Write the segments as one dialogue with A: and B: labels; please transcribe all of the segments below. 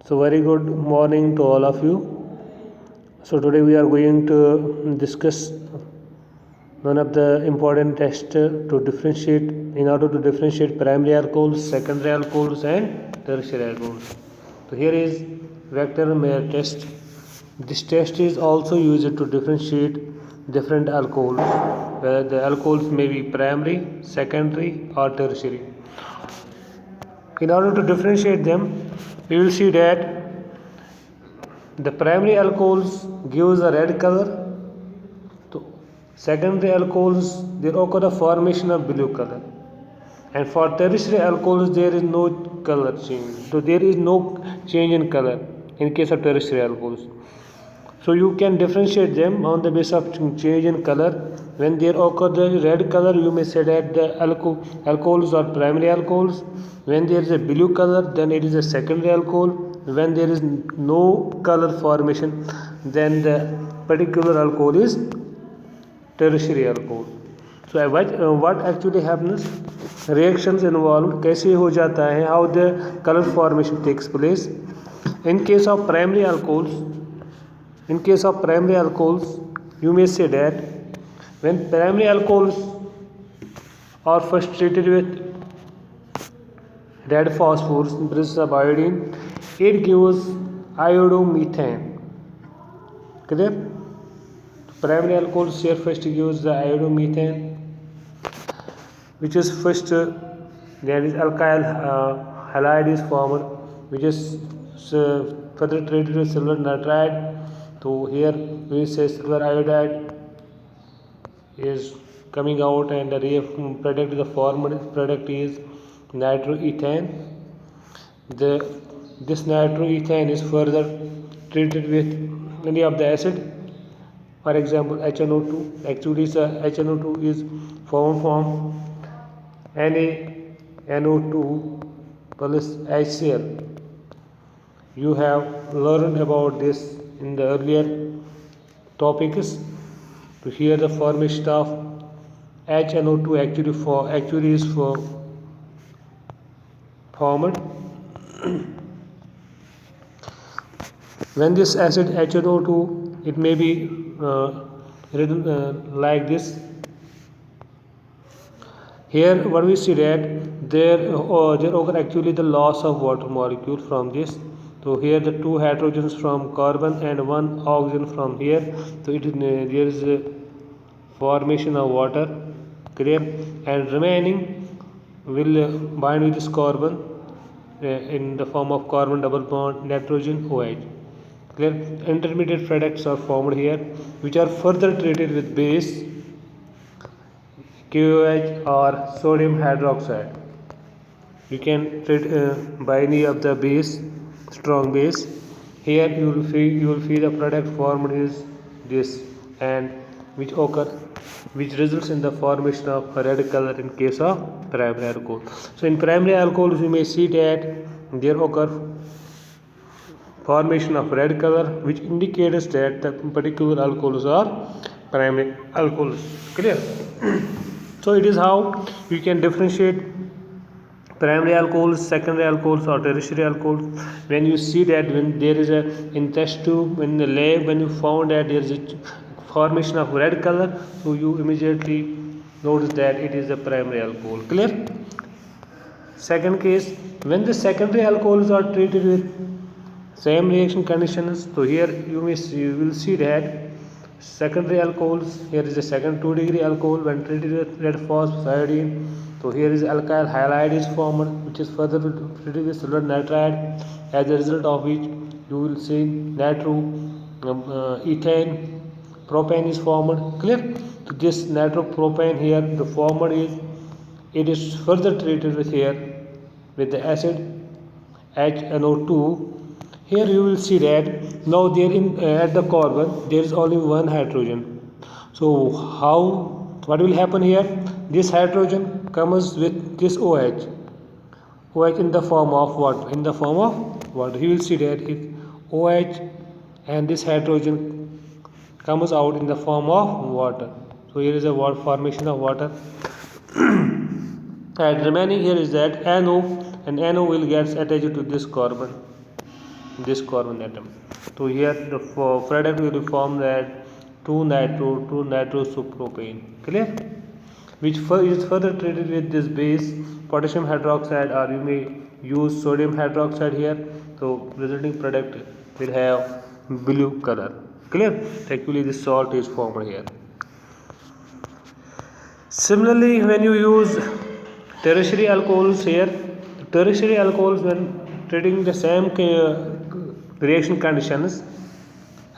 A: So very good morning to all of you. So today we are going to discuss one of the important tests to differentiate in order to differentiate primary alcohols, secondary alcohols and tertiary alcohols. So here is Vector Mayer test. This test is also used to differentiate different alcohols, where the alcohols may be primary, secondary or tertiary. In order to differentiate them, we will see that the primary alcohols gives a red color. So secondary alcohols there occur the formation of blue color, and for tertiary alcohols there is no color change. So there is no change in color in case of tertiary alcohols. So you can differentiate them on the basis of change in color. When there occur the red color, you may say that the alcohols are primary alcohols. When there is a blue color, then it is a secondary alcohol. When there is no color formation, then the particular alcohol is tertiary alcohol. So what actually happens? Reactions involved कैसे हो जाता है? How the color formation takes place? In case of primary alcohols, you may say that when primary alcohols are first treated with red phosphorus in presence of iodine, it gives iodomethane. Clear? Primary alcohols here first gives the iodomethane, which is first there is alkyl halide is formed, which is further treated with silver nitride. So here we say silver iodide is coming out, and the formed product is nitroethane. This nitroethane is further treated with any of the acid. For example, HNO2. Actually, HNO2 is formed from NaNO2 plus HCl. You have learned about this in the earlier topics. To hear the formation of HNO2 actually is formed when this acid HNO2, it may be written like this. Here what we see that there occur actually the loss of water molecule from this. So here the two hydrogens from carbon and one oxygen from here. So there is a formation of water, clear, and remaining will bind with this carbon in the form of carbon double bond nitrogen OH. Clear. Intermediate products are formed here, which are further treated with base KOH or sodium hydroxide. You can treat by any of the base, strong base. Here you will see the product formed is this, and which results in the formation of red color in case of primary alcohol. So in primary alcohols you may see that there occur formation of red color, which indicates that the particular alcohols are primary alcohols. Clear? So it is how you can differentiate primary alcohols, secondary alcohols or tertiary alcohols. When you see that when there is a in test tube in the lab, when you found that there is a formation of red color, so you immediately notice that it is a primary alcohol. Clear? Second case, when the secondary alcohols are treated with same reaction conditions. So here you will see that secondary alcohols, here is a second 2-degree alcohol when treated with red phosphorus iodine. So here is alkyl halide is formed, which is further treated with silver nitride, as a result of which you will see ethane propane is formed. Clear? So this nitropropane here, the formed it is further treated with here with the acid HNO2. Here you will see that now there at the carbon there is only one hydrogen. So what will happen here? This hydrogen comes with this OH in the form of what? In the form of water. You will see that if OH and this hydrogen comes out in the form of water. So here is a formation of water. And remaining here is that NO, and NO will get attached to this carbon. this carbon atom. So here the product will be formed at 2-nitro-2-nitrosopropane. Clear? Which is further treated with this base potassium hydroxide, or you may use sodium hydroxide here. So resulting product will have blue color. Clear? Actually this salt is formed here. Similarly, when you use tertiary alcohols here, tertiary alcohols, when treating the same reaction conditions,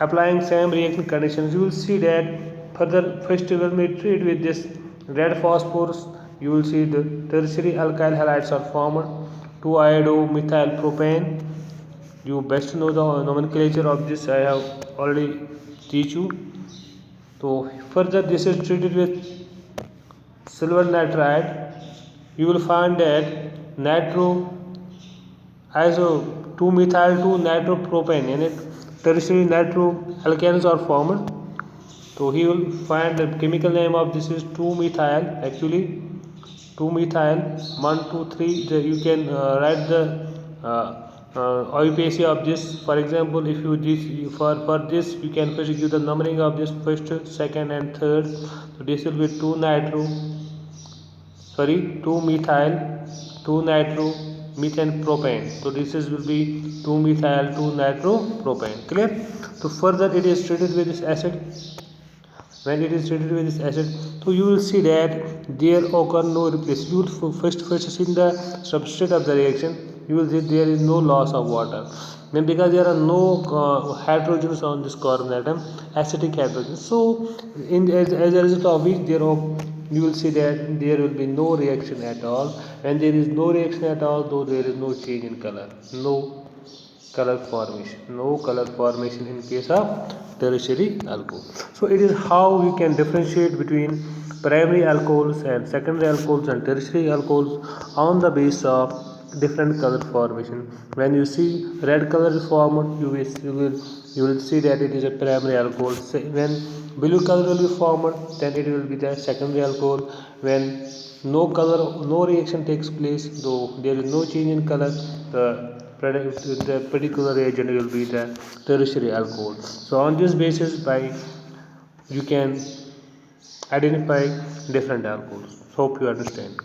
A: applying same reaction conditions, you will see that further first when we treat with this red phosphorus, you will see the tertiary alkyl halides are formed, 2-iodo-methyl propane. You best know the nomenclature of this, I have already teach you. So further this is treated with silver nitride. You will find that nitro iso 2-methyl-2-nitropropane, and tertiary nitroalkanes are formed. So he will find the chemical name of this is 2-methyl. Actually 2-methyl 1 2 3, you can write the IUPAC of this. For example, if you this for this you can first give the numbering of this first, second and third. So this will be 2-methyl 2-nitro methane propane. So this is will be 2-methyl 2-nitropropane. Clear? So further it is treated with this acid. When it is treated with this acid, so you will see that there occur no replace. You will first see the substrate of the reaction. You will see there is no loss of water. Then because there are no hydrogens on this carbon atom, acidic hydrogens. So as a result of which you will see that there will be no reaction at all. When there is no reaction at all, though there is no change in color, no color formation in case of tertiary alcohol. So it is how you can differentiate between primary alcohols and secondary alcohols and tertiary alcohols on the basis of different color formation. When you see red color is formed, you will see that it is a primary alcohol. When blue color will be formed, then it will be the secondary alcohol. When no reaction takes place, though there is no change in color, the particular reagent will be the tertiary alcohol. So on this basis, you can identify different alcohols. Hope you understand.